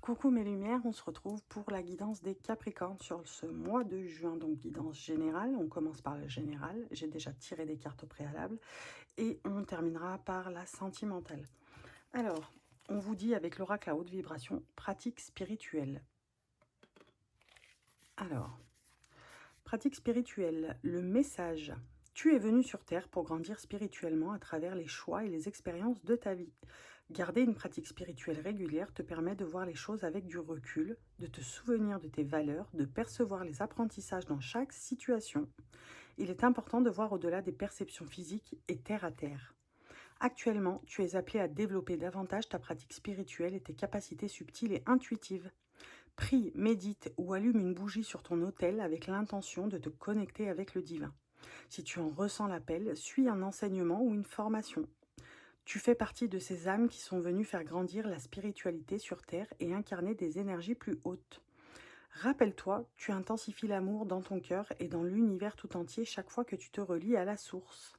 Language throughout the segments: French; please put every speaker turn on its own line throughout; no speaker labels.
Coucou mes lumières, on se retrouve pour la guidance des Capricornes sur ce mois de juin. Donc guidance générale, on commence par le général. J'ai déjà tiré des cartes au préalable et on terminera par la sentimentale. Alors, on vous dit avec l'oracle à haute vibration, pratique spirituelle. Alors, pratique spirituelle, le message. Tu es venu sur Terre pour grandir spirituellement à travers les choix et les expériences de ta vie. Garder une pratique spirituelle régulière te permet de voir les choses avec du recul, de te souvenir de tes valeurs, de percevoir les apprentissages dans chaque situation. Il est important de voir au-delà des perceptions physiques et terre à terre. Actuellement, tu es appelé à développer davantage ta pratique spirituelle et tes capacités subtiles et intuitives. Prie, médite ou allume une bougie sur ton autel avec l'intention de te connecter avec le divin. Si tu en ressens l'appel, suis un enseignement ou une formation. Tu fais partie de ces âmes qui sont venues faire grandir la spiritualité sur Terre et incarner des énergies plus hautes. Rappelle-toi, tu intensifies l'amour dans ton cœur et dans l'univers tout entier chaque fois que tu te relis à la source.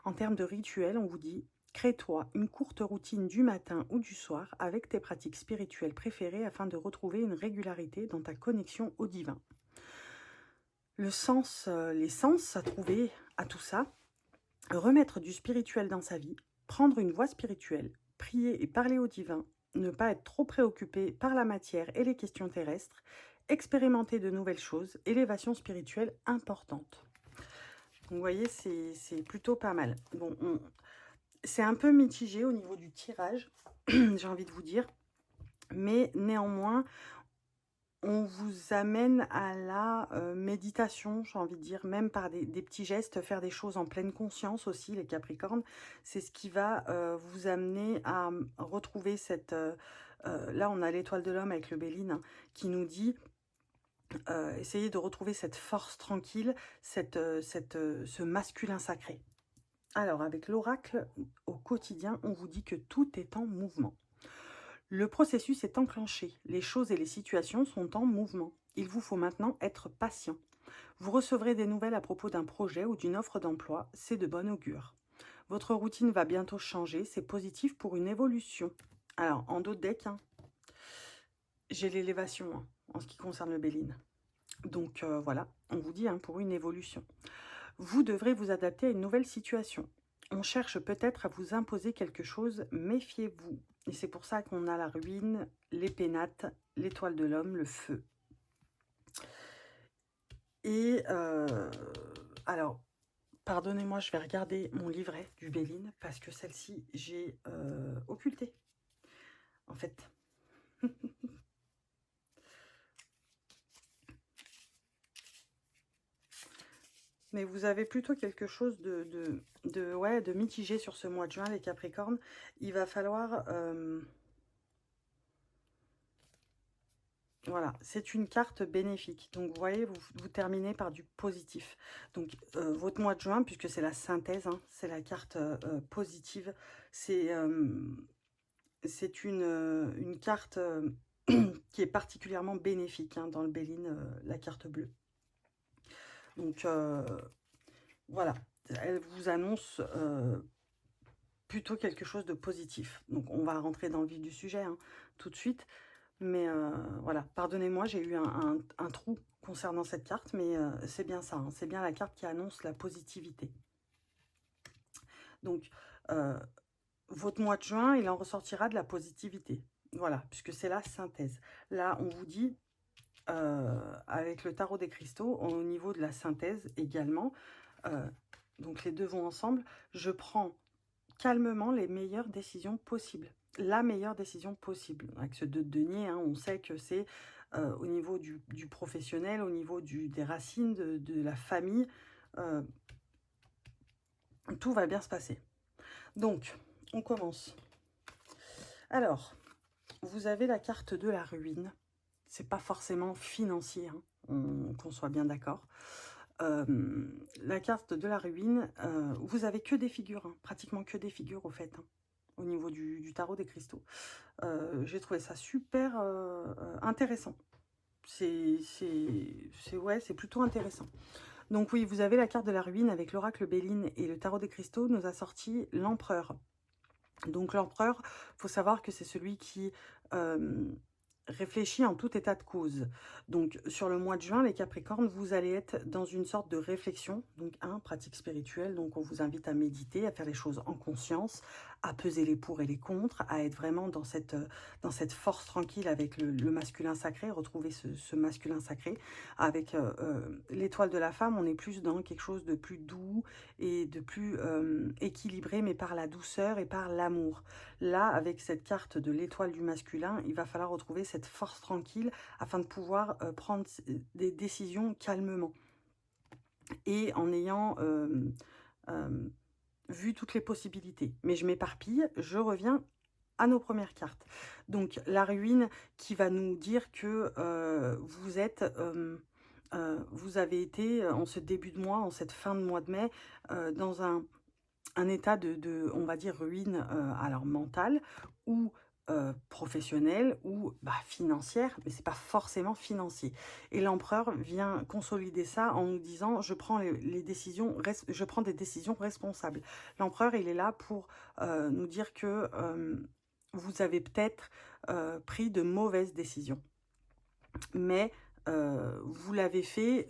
En termes de rituel, on vous dit, crée-toi une courte routine du matin ou du soir avec tes pratiques spirituelles préférées afin de retrouver une régularité dans ta connexion au divin. Le sens, les sens à trouver à tout ça, remettre du spirituel dans sa vie, prendre une voie spirituelle, prier et parler au divin, ne pas être trop préoccupé par la matière et les questions terrestres, expérimenter de nouvelles choses, élévation spirituelle importante. Donc, vous voyez, c'est plutôt pas mal. Bon, c'est un peu mitigé au niveau du tirage, j'ai envie de vous dire, mais néanmoins, on vous amène à la méditation, j'ai envie de dire, même par des petits gestes, faire des choses en pleine conscience aussi, les Capricornes. C'est ce qui va vous amener à retrouver cette... là, on a l'étoile de l'homme avec le Béline hein, qui nous dit essayez de retrouver cette force tranquille, ce masculin sacré. Alors, avec l'oracle, au quotidien, on vous dit que tout est en mouvement. Le processus est enclenché, les choses et les situations sont en mouvement. Il vous faut maintenant être patient. Vous recevrez des nouvelles à propos d'un projet ou d'une offre d'emploi, c'est de bon augure. Votre routine va bientôt changer, c'est positif pour une évolution. Alors, en dos de deck, hein, j'ai l'élévation hein, en ce qui concerne le Béline. Donc voilà, on vous dit hein, pour une évolution. Vous devrez vous adapter à une nouvelle situation. On cherche peut-être à vous imposer quelque chose, méfiez-vous. Et c'est pour ça qu'on a la ruine, les pénates, l'étoile de l'homme, le feu. Et alors, pardonnez-moi, je vais regarder mon livret du Béline parce que celle-ci, j'ai occulté. En fait. Mais vous avez plutôt quelque chose de mitigé sur ce mois de juin, les Capricornes. Il va falloir... voilà, c'est une carte bénéfique. Donc, vous voyez, vous terminez par du positif. Donc, votre mois de juin, puisque c'est la synthèse, hein, c'est la carte positive. C'est une carte qui est particulièrement bénéfique hein, dans le Béline, la carte bleue. Donc, voilà, elle vous annonce plutôt quelque chose de positif. Donc, on va rentrer dans le vif du sujet hein, tout de suite. Mais voilà, pardonnez-moi, j'ai eu un trou concernant cette carte, mais c'est bien ça, hein, c'est bien la carte qui annonce la positivité. Donc, votre mois de juin, il en ressortira de la positivité. Voilà, puisque c'est la synthèse. Là, on vous dit, avec le tarot des cristaux, au niveau de la synthèse également, donc les deux vont ensemble, je prends calmement les meilleures décisions possibles. La meilleure décision possible. Avec ce 2 de denier, hein, on sait que c'est au niveau du professionnel, au niveau des racines, de la famille. Tout va bien se passer. Donc, on commence. Alors, vous avez la carte de la ruine. C'est pas forcément financier, hein, qu'on soit bien d'accord. La carte de la ruine, vous avez que des figures, hein, pratiquement que des figures au fait, hein, au niveau du tarot des cristaux. J'ai trouvé ça super intéressant. Ouais, c'est plutôt intéressant. Donc oui, vous avez la carte de la ruine avec l'oracle Béline et le tarot des cristaux nous a sorti l'empereur. Donc l'empereur, faut savoir que c'est celui qui réfléchis en tout état de cause. Donc, sur le mois de juin, les Capricornes, vous allez être dans une sorte de réflexion. Donc, pratique spirituelle. Donc, on vous invite à méditer, à faire les choses en conscience, à peser les pour et les contre, à être vraiment dans cette force tranquille avec le masculin sacré, retrouver ce masculin sacré. Avec l'étoile de la femme, on est plus dans quelque chose de plus doux et de plus équilibré, mais par la douceur et par l'amour. Là, avec cette carte de l'étoile du masculin, il va falloir retrouver cette force tranquille afin de pouvoir prendre des décisions calmement et en ayant vu toutes les possibilités. Mais je m'éparpille, je reviens à nos premières cartes. Donc la ruine qui va nous dire que vous avez été en ce début de mois, en cette fin de mois de mai, dans un état on va dire, ruine, alors mentale ou professionnelle ou financière, mais c'est pas forcément financier. Et l'empereur vient consolider ça en nous disant, je prends les décisions, je prends des décisions responsables. L'empereur, il est là pour nous dire que vous avez peut-être pris de mauvaises décisions, mais vous l'avez fait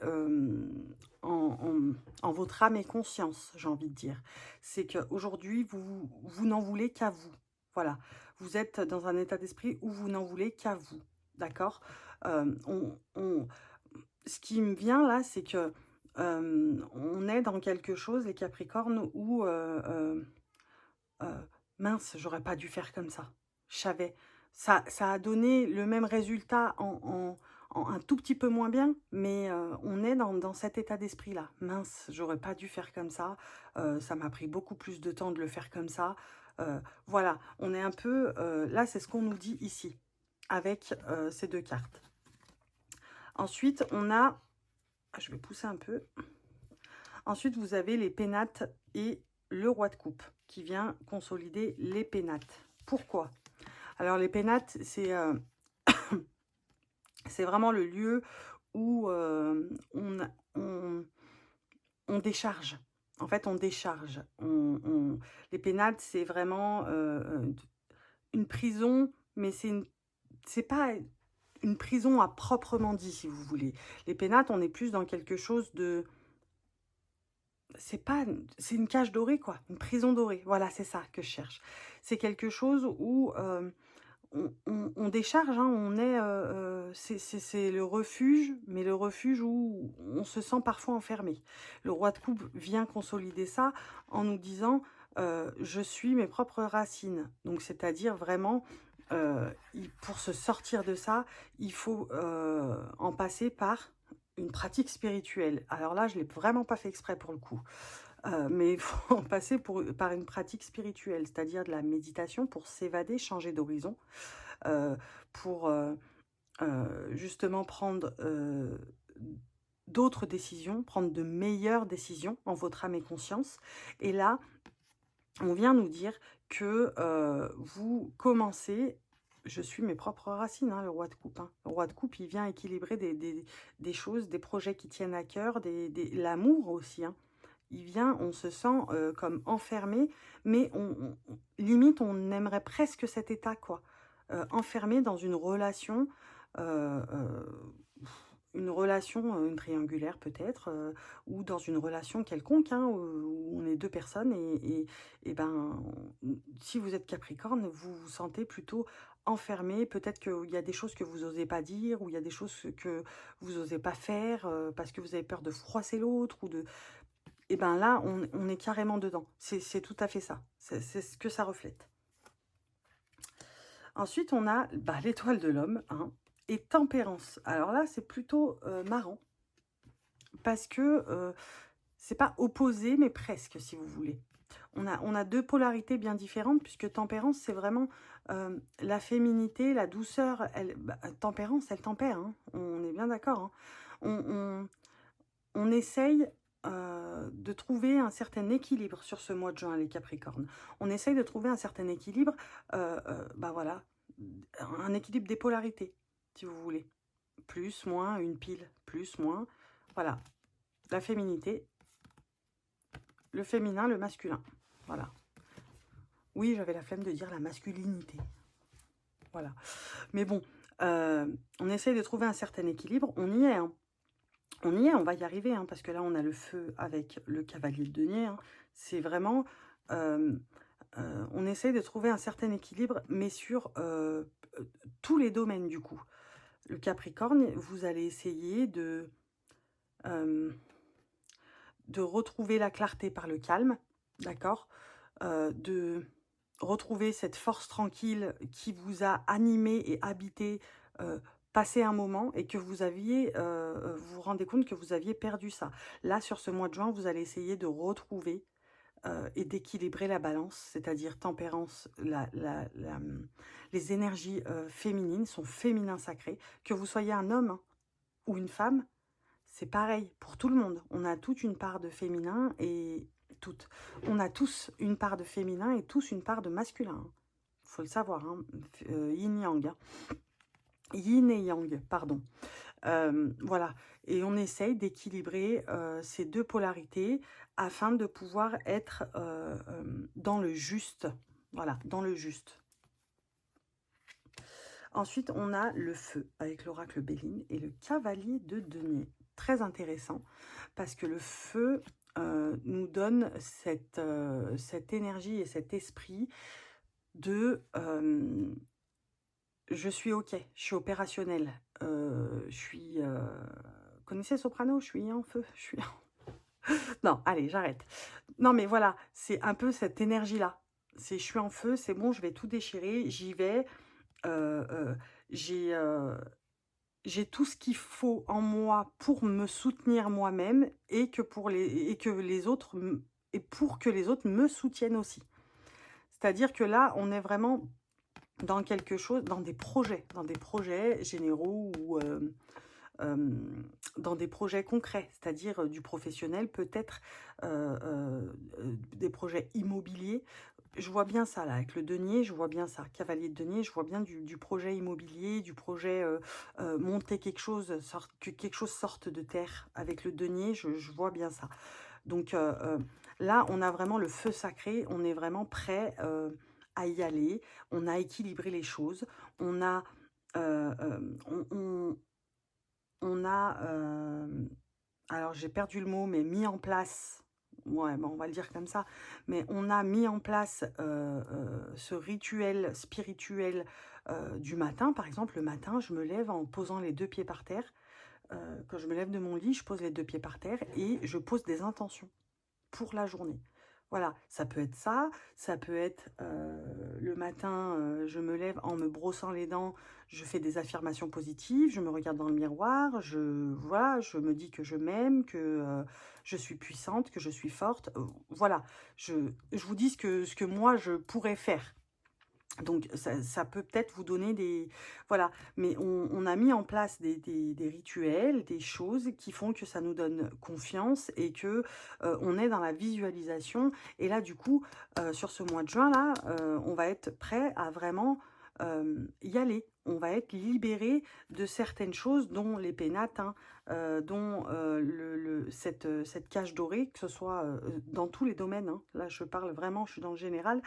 en votre âme et conscience, j'ai envie de dire. C'est qu'aujourd'hui, vous n'en voulez qu'à vous. Voilà, vous êtes dans un état d'esprit où vous n'en voulez qu'à vous. D'accord. Ce qui me vient là, c'est que on est dans quelque chose, les Capricornes, où mince, j'aurais pas dû faire comme ça. Je savais. Ça a donné le même résultat en un tout petit peu moins bien, mais on est dans cet état d'esprit-là. Mince, j'aurais pas dû faire comme ça. Ça m'a pris beaucoup plus de temps de le faire comme ça. Voilà, on est un peu... là, c'est ce qu'on nous dit ici, avec ces deux cartes. Ensuite, on a... je vais pousser un peu. Ensuite, vous avez les pénates et le roi de coupe qui vient consolider les pénates. Pourquoi? Alors, les pénates, c'est vraiment le lieu où on décharge. En fait, on décharge. Les pénates, c'est vraiment une prison, mais c'est pas une prison à proprement dit, si vous voulez. Les pénates, on est plus dans quelque chose de... c'est une cage dorée, quoi, une prison dorée. Voilà, c'est ça que je cherche. C'est quelque chose où on décharge, hein, on est, c'est le refuge, mais le refuge où on se sent parfois enfermé. Le roi de coupe vient consolider ça en nous disant je suis mes propres racines. Donc, c'est-à-dire vraiment, pour se sortir de ça, il faut en passer par une pratique spirituelle. Alors là, je ne l'ai vraiment pas fait exprès pour le coup. Mais il faut en passer par une pratique spirituelle, c'est-à-dire de la méditation pour s'évader, changer d'horizon, pour justement prendre d'autres décisions, prendre de meilleures décisions en votre âme et conscience. Et là, on vient nous dire que vous commencez... Je suis mes propres racines, hein, le roi de coupe. Hein. Le roi de coupe, il vient équilibrer des choses, des projets qui tiennent à cœur, l'amour aussi. Hein. Il vient, on se sent comme enfermé, mais limite, on aimerait presque cet état, quoi. Enfermé dans euh, euh, une relation triangulaire peut-être, ou dans une relation quelconque, hein, où on est deux personnes, et ben, si vous êtes Capricorne, vous vous sentez plutôt enfermé, peut-être qu'il y a des choses que vous n'osez pas dire, ou il y a des choses que vous n'osez pas faire, parce que vous avez peur de froisser l'autre, ou de... Et bien là, on est carrément dedans. C'est tout à fait ça. C'est ce que ça reflète. Ensuite, on a l'étoile de l'homme, hein, et tempérance. Alors là, c'est plutôt marrant. Parce que c'est pas opposé, mais presque, si vous voulez. On a deux polarités bien différentes, puisque tempérance, c'est vraiment la féminité, la douceur. Tempérance, elle tempère, hein, on est bien d'accord. Hein. On essaye de trouver un certain équilibre sur ce mois de juin, les Capricornes. On essaye de trouver un certain équilibre, voilà, un équilibre des polarités, si vous voulez. Plus, moins, une pile, plus, moins, voilà. La féminité, le féminin, le masculin, voilà. Oui, j'avais la flemme de dire la masculinité, voilà. Mais bon, On essaye de trouver un certain équilibre. On y est, hein. On y est, on va y arriver, hein, parce que là, on a le feu avec le cavalier de denier. Hein. C'est vraiment... on essaye de trouver un certain équilibre, mais sur tous les domaines, du coup. Le Capricorne, vous allez essayer euh, de retrouver la clarté par le calme, d'accord, de retrouver cette force tranquille qui vous a animé et habité, passé un moment et que vous aviez, vous vous rendez compte que vous aviez perdu ça. Là, sur ce mois de juin, vous allez essayer de retrouver et d'équilibrer la balance, c'est-à-dire tempérance, les énergies féminines, sont féminins sacrés, que vous soyez un homme hein, ou une femme, c'est pareil pour tout le monde. On a toute une part de féminin et toutes. On a tous une part de féminin et tous une part de masculin. Il faut le savoir, hein. Yin-yang. Hein. Yin et yang, pardon. Voilà. Et on essaye d'équilibrer ces deux polarités afin de pouvoir être dans le juste. Voilà, dans le juste. Ensuite, on a le feu avec l'oracle Béline et le cavalier de denier. Très intéressant parce que le feu nous donne cette énergie et cet esprit de je suis ok, je suis opérationnel, je suis... connaissez Soprano? Je suis en feu, je suis... non, allez, j'arrête. Non, mais voilà, c'est un peu cette énergie-là. C'est je suis en feu, c'est bon, je vais tout déchirer, j'y vais. J'ai tout ce qu'il faut en moi pour me soutenir moi-même et que pour les autres et pour que les autres me soutiennent aussi. C'est-à-dire que là, on est vraiment dans quelque chose, dans des projets généraux ou dans des projets concrets, c'est-à-dire du professionnel, peut-être des projets immobiliers. Je vois bien ça, là, avec le denier, je vois bien ça, cavalier de denier, je vois bien du projet immobilier, du projet monter quelque chose, que quelque chose sorte de terre. Avec le denier, je vois bien ça. Donc là, on a vraiment le feu sacré, on est vraiment prêt à y aller, on a équilibré les choses, on a... on a... alors, j'ai perdu le mot, mais mis en place... Ouais, bon, on va le dire comme ça. Mais on a mis en place ce rituel spirituel du matin. Par exemple, le matin, je me lève en posant les deux pieds par terre. Quand je me lève de mon lit, je pose les deux pieds par terre et je pose des intentions pour la journée. Voilà, ça peut être ça peut être le matin, je me lève en me brossant les dents, je fais des affirmations positives, je me regarde dans le miroir, voilà, je me dis que je m'aime, que je suis puissante, que je suis forte. Voilà, je vous dis ce que moi je pourrais faire. Donc, ça peut peut-être vous donner des... Voilà, mais on a mis en place des rituels, des choses qui font que ça nous donne confiance et que on est dans la visualisation. Et là, du coup, sur ce mois de juin, là, on va être prêt à vraiment y aller. On va être libéré de certaines choses, dont les pénates, hein, dont cette cage dorée, que ce soit dans tous les domaines. Hein. Là, je parle vraiment, je suis dans le général.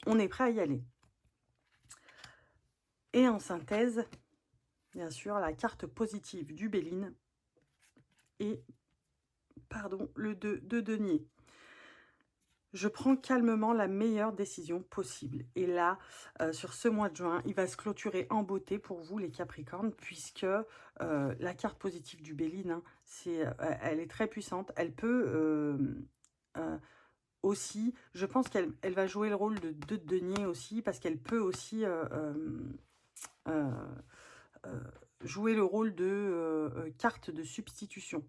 On est prêt à y aller. Et en synthèse, bien sûr, la carte positive du Béline et, pardon, le 2 de denier. Je prends calmement la meilleure décision possible. Et là, sur ce mois de juin, il va se clôturer en beauté pour vous, les Capricornes, puisque la carte positive du Béline, hein, elle est très puissante. Elle peut... aussi, je pense qu'elle va jouer le rôle de denier aussi, parce qu'elle peut aussi jouer le rôle de carte de substitution,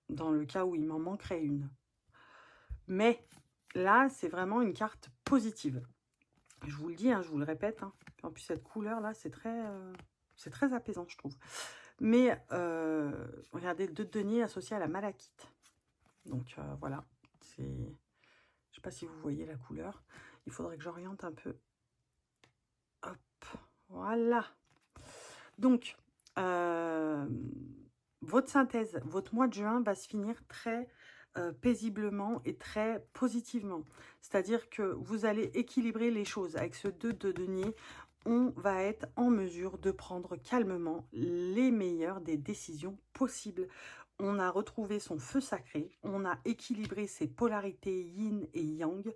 dans le cas où il m'en manquerait une. Mais là, c'est vraiment une carte positive. Je vous le dis, hein, je vous le répète. Hein. En plus, cette couleur-là, c'est très apaisant, je trouve. Mais regardez, le 2 de denier associé à la malachite. Donc voilà, c'est... Je ne sais pas si vous voyez la couleur. Il faudrait que j'oriente un peu. Hop, voilà. Donc, votre synthèse, votre mois de juin va se finir très paisiblement et très positivement. C'est-à-dire que vous allez équilibrer les choses avec ce 2 de denier. on va être en mesure de prendre calmement les meilleures des décisions possibles. On a retrouvé son feu sacré, on a équilibré ses polarités yin et yang,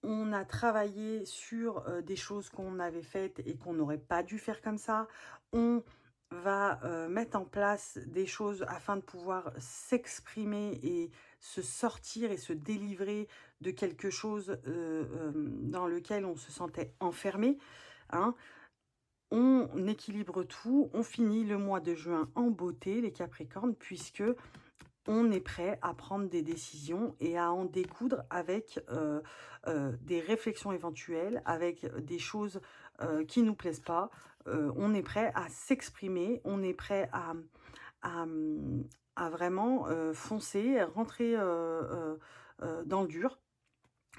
on a travaillé sur des choses qu'on avait faites et qu'on n'aurait pas dû faire comme ça. On va mettre en place des choses afin de pouvoir s'exprimer et se sortir et se délivrer de quelque chose dans lequel on se sentait enfermé, hein. On équilibre tout, on finit le mois de juin en beauté, les Capricornes, puisque on est prêt à prendre des décisions et à en découdre avec des réflexions éventuelles, avec des choses qui ne nous plaisent pas. On est prêt à s'exprimer, on est prêt à, à vraiment foncer, rentrer dans le dur.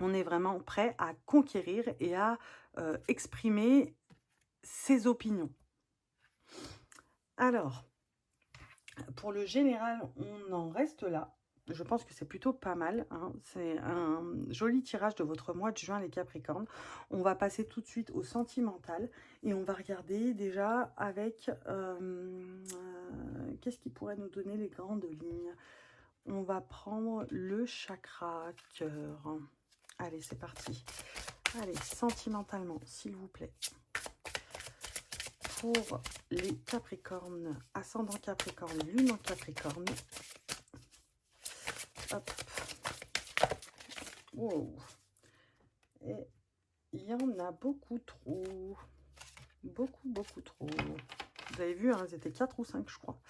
On est vraiment prêt à conquérir et à exprimer ses opinions. Alors, pour le général, on en reste là. Je pense que c'est plutôt pas mal, hein. C'est un joli tirage de votre mois de juin, les Capricornes. On va passer tout de suite au sentimental et on va regarder déjà avec qu'est-ce qui pourrait nous donner les grandes lignes. On va prendre le chakra cœur. Allez, c'est parti. Allez, sentimentalement, s'il vous plaît. Pour les Capricornes, ascendant Capricorne, lune en Capricorne. Hop. Wow. Et il y en a beaucoup trop. Beaucoup trop. Vous avez vu, hein, ils étaient 4 ou 5, je crois.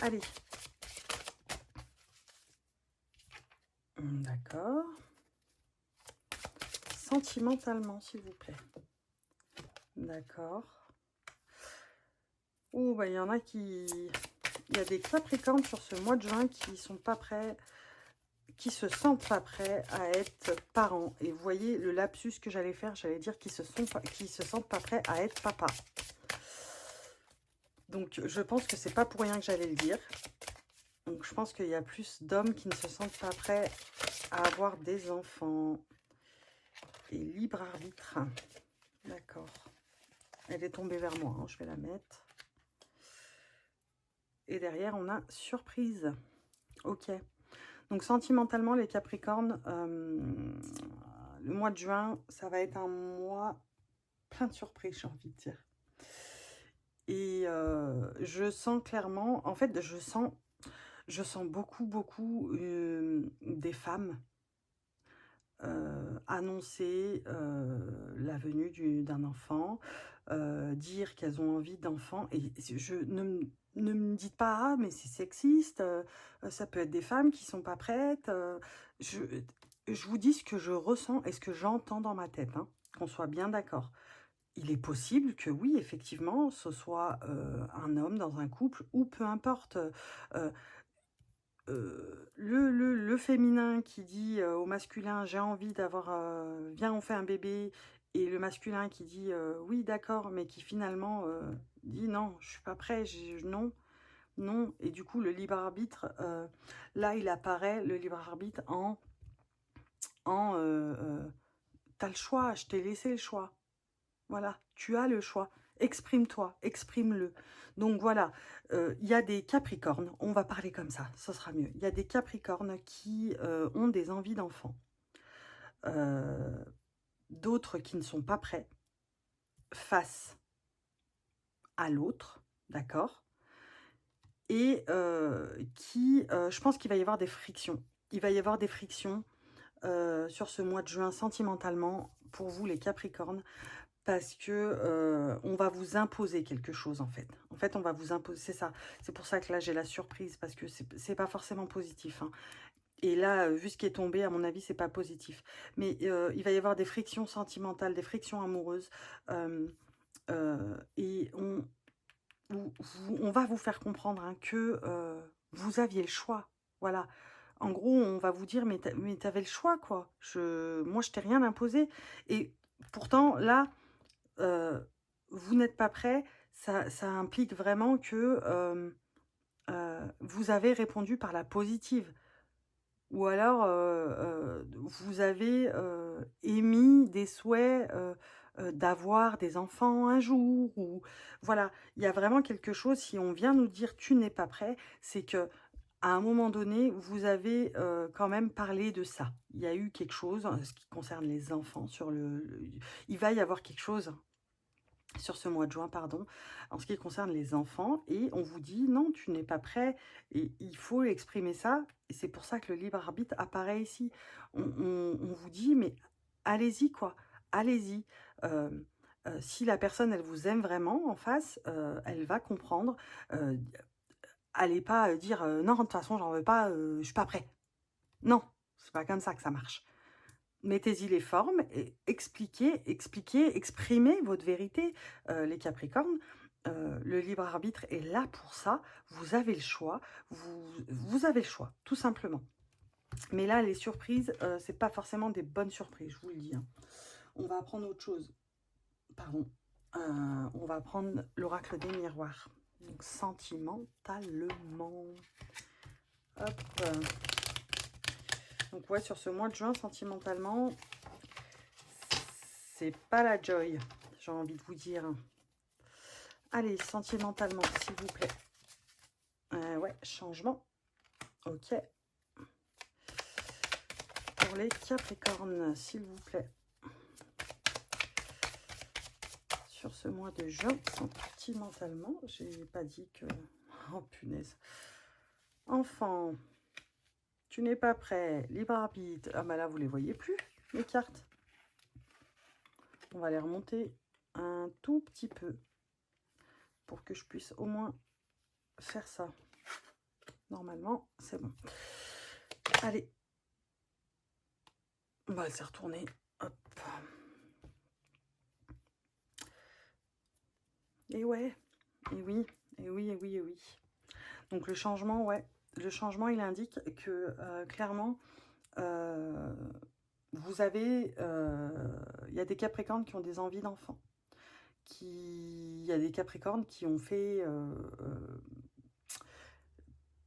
Allez. D'accord. Sentimentalement, s'il vous plaît. D'accord. Oh, bah, il y en a qui... Il y a des Capricornes sur ce mois de juin qui sont pas prêts, qui se sentent pas prêts à être parents. Et vous voyez le lapsus que j'allais faire, j'allais dire qu'ils se sentent pas prêts à être papa. Donc je pense que c'est pas pour rien que j'allais le dire. Donc je pense qu'il y a plus d'hommes qui ne se sentent pas prêts à avoir des enfants. Et libre arbitre. D'accord. Elle est tombée vers moi, hein, je vais la mettre. Et derrière, on a surprise. Ok. Donc, sentimentalement, les Capricornes, le mois de juin, ça va être un mois plein de surprises, j'ai envie de dire. Et je sens clairement, en fait, je sens beaucoup des femmes annoncer la venue d'un enfant, dire qu'elles ont envie d'enfants. Et ne me dites pas, ah, mais c'est sexiste, ça peut être des femmes qui sont pas prêtes. Je vous dis ce que je ressens et ce que j'entends dans ma tête, hein, qu'on soit bien d'accord. Il est possible que oui, effectivement, ce soit un homme dans un couple ou peu importe. Le féminin qui dit au masculin j'ai envie d'avoir, viens on fait un bébé, et le masculin qui dit oui d'accord, mais qui finalement dit non, je suis pas prêt, non, non, et du coup le libre arbitre, là il apparaît le libre arbitre en t'as le choix, je t'ai laissé le choix. Voilà, tu as le choix. Exprime-toi, exprime-le. Donc voilà, il y a des Capricornes, on va parler comme ça, ce sera mieux. Il y a des Capricornes qui ont des envies d'enfants. D'autres qui ne sont pas prêts face à l'autre, d'accord? Et je pense qu'il va y avoir des frictions. Il va y avoir des frictions sur ce mois de juin sentimentalement pour vous les Capricornes. Parce que on va vous imposer quelque chose, en fait. En fait, on va vous imposer, c'est ça. C'est pour ça que là, j'ai la surprise, parce que c'est pas forcément positif, hein. Et là, vu ce qui est tombé, à mon avis, c'est pas positif. Mais il va y avoir des frictions sentimentales, des frictions amoureuses. Et on va vous faire comprendre, hein, que vous aviez le choix. Voilà. En gros, on va vous dire, mais t'avais le choix, quoi. Moi, je t'ai rien imposé. Et pourtant, là... vous n'êtes pas prêt, ça implique vraiment que vous avez répondu par la positive. Ou alors, vous avez émis des souhaits d'avoir des enfants un jour, ou voilà, il y a vraiment quelque chose, si on vient nous dire tu n'es pas prêt, c'est que à un moment donné, vous avez quand même parlé de ça. Il y a eu quelque chose, ce qui concerne les enfants, il va y avoir quelque chose sur ce mois de juin, pardon, en ce qui concerne les enfants, et on vous dit non, tu n'es pas prêt, et il faut exprimer ça, et c'est pour ça que le libre arbitre apparaît ici. On vous dit, mais allez-y, quoi, allez-y. Euh, si la personne, elle vous aime vraiment en face, elle va comprendre. Allez pas dire non, de toute façon, j'en veux pas, je suis pas prêt. Non, c'est pas comme ça que ça marche. Mettez-y les formes et expliquez, exprimez votre vérité, les Capricornes. Le libre arbitre est là pour ça. Vous avez le choix. Vous avez le choix, tout simplement. Mais là, les surprises, c'est pas forcément des bonnes surprises, je vous le dis. Hein. On va prendre autre chose. Pardon. On va prendre l'oracle des miroirs. Donc, sentimentalement. Hop. Donc ouais, sur ce mois de juin, sentimentalement, c'est pas la joy, j'ai envie de vous dire. Allez, sentimentalement, s'il vous plaît. Ouais, changement. Ok. Pour les Capricornes, s'il vous plaît. Sur ce mois de juin, sentimentalement, j'ai pas dit que... Oh punaise. Enfant, tu n'es pas prêt. Libre arbitre. Ah bah là, vous les voyez plus, les cartes. On va les remonter un tout petit peu pour que je puisse au moins faire ça. Normalement, c'est bon. Allez. Bah, elle s'est retournée. Hop. Et ouais. Et oui. Et oui, et oui, et oui. Donc le changement, ouais. Le changement, il indique que clairement, vous avez... Il y a des Capricornes qui ont des envies d'enfants. Il y a des Capricornes qui ont fait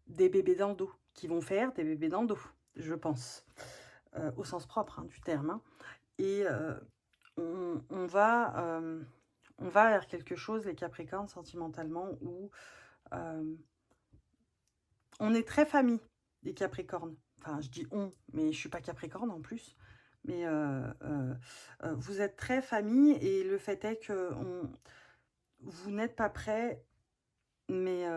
des bébés dans le dos. Qui vont faire des bébés dans le dos, je pense. Au sens propre du terme. Hein. Et on va vers quelque chose, les Capricornes, sentimentalement, où on est très famille, les Capricornes. Enfin, je dis on, mais je ne suis pas Capricorne en plus. Mais vous êtes très famille, et le fait est que vous n'êtes pas prêt, mais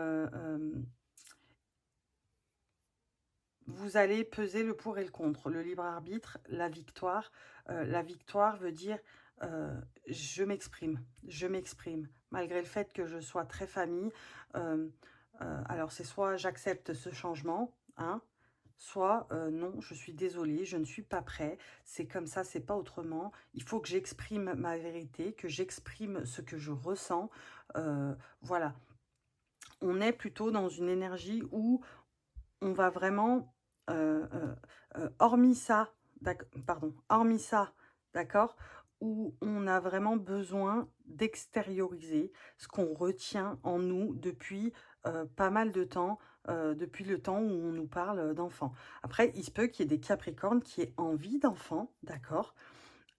vous allez peser le pour et le contre. Le libre arbitre, la victoire. La victoire veut dire je m'exprime, malgré le fait que je sois très famille. Alors c'est soit j'accepte ce changement, hein, soit non, je suis désolée, je ne suis pas prêt, c'est comme ça, c'est pas autrement. Il faut que j'exprime ma vérité, que j'exprime ce que je ressens. Voilà. On est plutôt dans une énergie où on va vraiment, hormis ça, d'accord, où on a vraiment besoin d'extérioriser ce qu'on retient en nous depuis pas mal de temps, depuis le temps où on nous parle d'enfants. Après, il se peut qu'il y ait des Capricornes qui aient envie d'enfants, d'accord,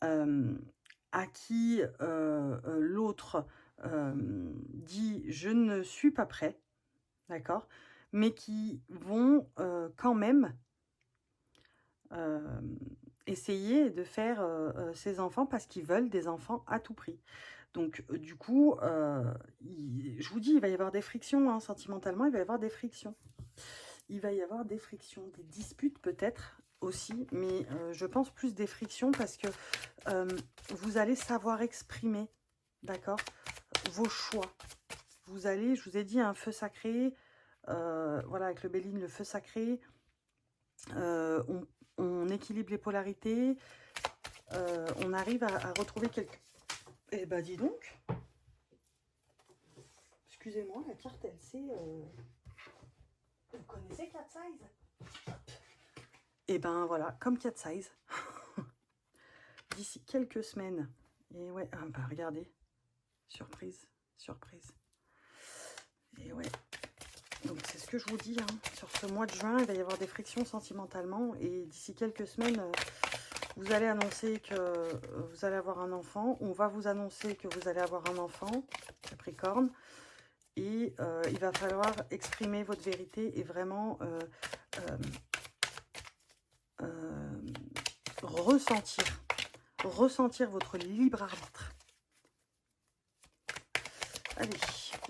à qui l'autre dit « je ne suis pas prêt », d'accord, mais qui vont quand même essayer de faire ces enfants parce qu'ils veulent des enfants à tout prix. Donc du coup, je vous dis, il va y avoir des frictions, hein, sentimentalement, il va y avoir des frictions. Il va y avoir des frictions, des disputes peut-être aussi, mais je pense plus des frictions parce que vous allez savoir exprimer, d'accord, vos choix. Vous allez, je vous ai dit, un feu sacré, voilà, avec le Béline, le feu sacré, on équilibre les polarités, on arrive à retrouver quelque... Eh ben, dis donc, excusez-moi, la carte, elle sait... Vous connaissez Cat Size? Eh ben, voilà, comme Cat Size. D'ici quelques semaines. Et ouais, ah, bah, regardez, surprise, surprise. Et ouais, donc c'est ce que je vous dis, hein. Sur ce mois de juin, il va y avoir des frictions sentimentalement, et d'ici quelques semaines, Vous allez annoncer que vous allez avoir un enfant. On va vous annoncer que vous allez avoir un enfant, Capricorne. Et il va falloir exprimer votre vérité et vraiment ressentir votre libre arbitre. Allez.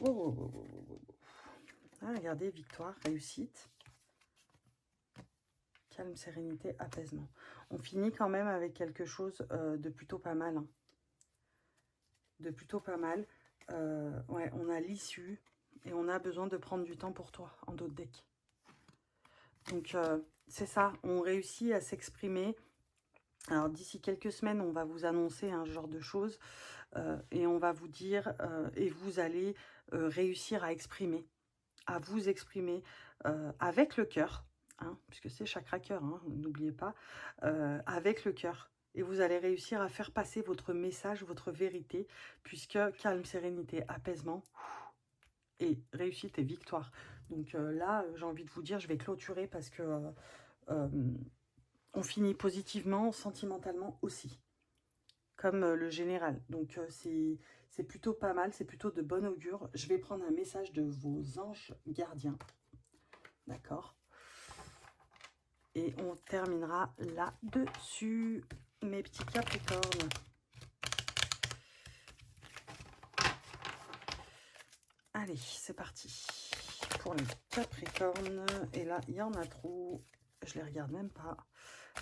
Oh, oh, oh, oh, oh. Ah, regardez, victoire, réussite. Calme, sérénité, apaisement. On finit quand même avec quelque chose de plutôt pas mal. Hein. De plutôt pas mal. Ouais, on a l'issue et on a besoin de prendre du temps pour toi en d'autres decks. Donc, c'est ça. On réussit à s'exprimer. Alors, d'ici quelques semaines, on va vous annoncer un genre de choses et on va vous dire, et vous allez réussir à exprimer, à vous exprimer avec le cœur, hein, puisque c'est chakra cœur, hein, n'oubliez pas, avec le cœur. Et vous allez réussir à faire passer votre message, votre vérité, puisque calme, sérénité, apaisement, et réussite et victoire. Donc là, j'ai envie de vous dire, je vais clôturer parce que on finit positivement, sentimentalement aussi, comme le général. Donc c'est plutôt pas mal, c'est plutôt de bon augure. Je vais prendre un message de vos anges gardiens. D'accord? Et on terminera là-dessus, mes petits Capricornes. Allez, c'est parti pour les Capricornes. Et là, il y en a trop. Je les regarde même pas.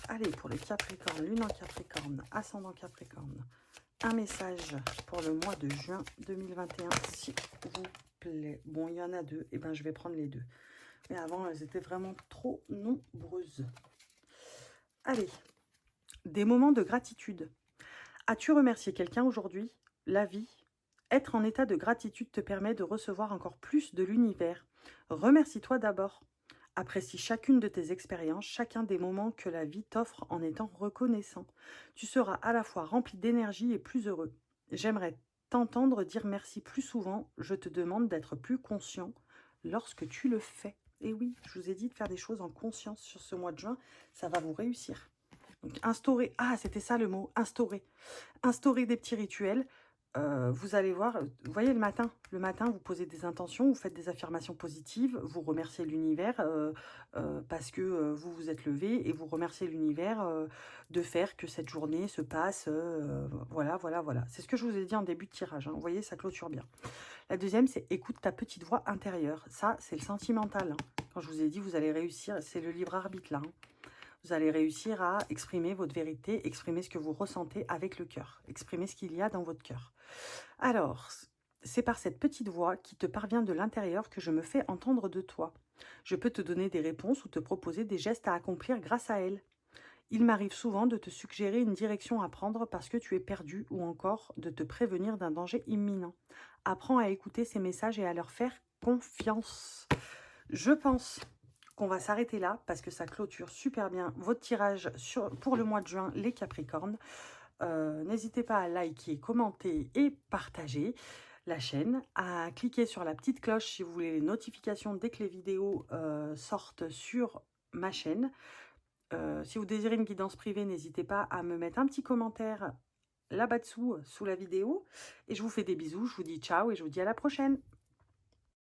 Allez, pour les Capricornes, Lune en Capricorne, Ascendant Capricorne. Un message pour le mois de juin 2021, s'il vous plaît. Bon, il y en a deux. Et ben, je vais prendre les deux. Mais avant, elles étaient vraiment trop nombreuses. Allez, des moments de gratitude. As-tu remercié quelqu'un aujourd'hui? La vie. Être en état de gratitude te permet de recevoir encore plus de l'univers. Remercie-toi d'abord. Apprécie chacune de tes expériences, chacun des moments que la vie t'offre en étant reconnaissant. Tu seras à la fois rempli d'énergie et plus heureux. J'aimerais t'entendre dire merci plus souvent. Je te demande d'être plus conscient lorsque tu le fais. Et oui, je vous ai dit de faire des choses en conscience sur ce mois de juin. Ça va vous réussir. Donc, instaurer. Ah, c'était ça le mot, instaurer. Instaurer des petits rituels. Vous allez voir, vous voyez le matin, vous posez des intentions, vous faites des affirmations positives, vous remerciez l'univers parce que vous vous êtes levé et vous remerciez l'univers de faire que cette journée se passe, voilà, voilà, voilà. C'est ce que je vous ai dit en début de tirage, hein. Vous voyez, ça clôture bien. La deuxième, c'est écoute ta petite voix intérieure. Ça, c'est le sentimental. Hein. Quand je vous ai dit, vous allez réussir, c'est le libre arbitre là. Hein. Vous allez réussir à exprimer votre vérité, exprimer ce que vous ressentez avec le cœur, exprimer ce qu'il y a dans votre cœur. Alors, c'est par cette petite voix qui te parvient de l'intérieur que je me fais entendre de toi. Je peux te donner des réponses ou te proposer des gestes à accomplir grâce à elle. Il m'arrive souvent de te suggérer une direction à prendre parce que tu es perdu ou encore de te prévenir d'un danger imminent. Apprends à écouter ces messages et à leur faire confiance. Je pense qu'on va s'arrêter là parce que ça clôture super bien votre tirage pour le mois de juin, les Capricornes. N'hésitez pas à liker, commenter et partager la chaîne, à cliquer sur la petite cloche si vous voulez les notifications dès que les vidéos sortent sur ma chaîne. Si vous désirez une guidance privée, n'hésitez pas à me mettre un petit commentaire là-bas dessous, sous la vidéo. Et je vous fais des bisous, je vous dis ciao et je vous dis à la prochaine.